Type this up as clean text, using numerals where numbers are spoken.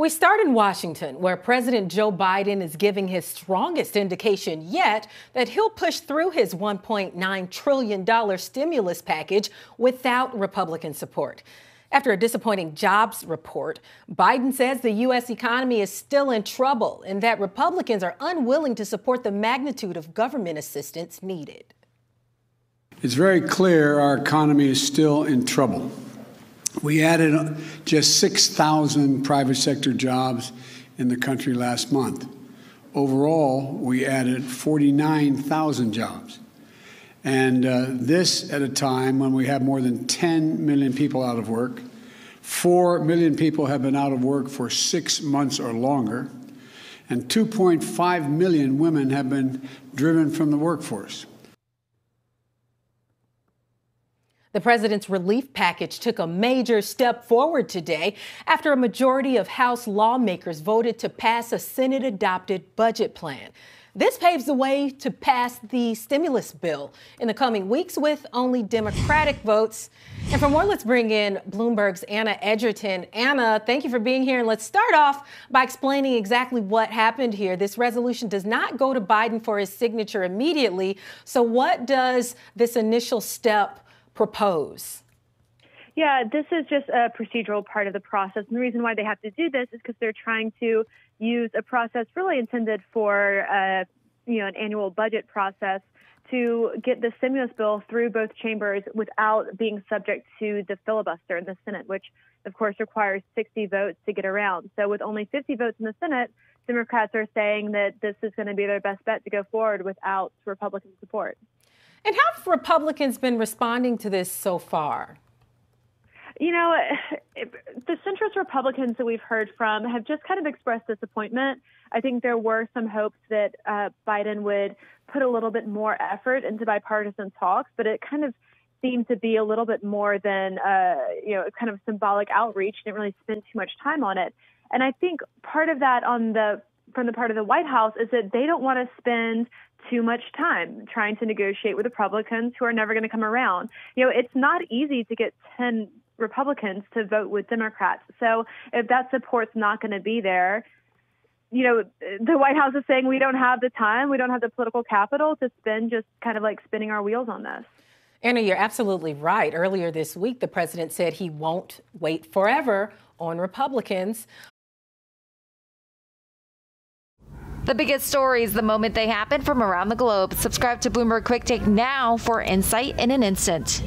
We start in Washington, where President Joe Biden is giving his strongest indication yet that he'll push through his $1.9 trillion stimulus package without Republican support. After a disappointing jobs report, Biden says the U.S. economy is still in trouble and that Republicans are unwilling to support the magnitude of government assistance needed. It's very clear our economy is still in trouble. We added just 6,000 private sector jobs in the country last month. Overall, we added 49,000 jobs. And this at a time when we have more than 10 million people out of work. 4 million people have been out of work for 6 months or longer. And 2.5 million women have been driven from the workforce. The president's relief package took a major step forward today after a majority of House lawmakers voted to pass a Senate-adopted budget plan. This paves the way to pass the stimulus bill in the coming weeks with only Democratic votes. And for more, let's bring in Bloomberg's Anna Edgerton. Anna, thank you for being here. And let's start off by explaining exactly what happened here. This resolution does not go to Biden for his signature immediately. So what does this initial step propose? Yeah, this is just a procedural part of the process. And the reason why they have to do this is because they're trying to use a process really intended for, an annual budget process to get the stimulus bill through both chambers without being subject to the filibuster in the Senate, which, of course, requires 60 votes to get around. So with only 50 votes in the Senate, Democrats are saying that this is going to be their best bet to go forward without Republican support. And how have Republicans been responding to this so far? You know, the centrist Republicans that we've heard from have just kind of expressed disappointment. I think there were some hopes that Biden would put a little bit more effort into bipartisan talks, but it kind of seemed to be a little bit more than, kind of symbolic outreach. Didn't really spend too much time on it. And I think part of that from the part of the White House is that they don't want to spend too much time trying to negotiate with Republicans who are never going to come around. You know, it's not easy to get 10 Republicans to vote with Democrats. So if that support's not going to be there, the White House is saying we don't have the time, we don't have the political capital to spend just kind of like spinning our wheels on this. Anna, you're absolutely right. Earlier this week, the president said he won't wait forever on Republicans. The biggest stories the moment they happen from around the globe. Subscribe to Bloomberg Quick Take now for insight in an instant.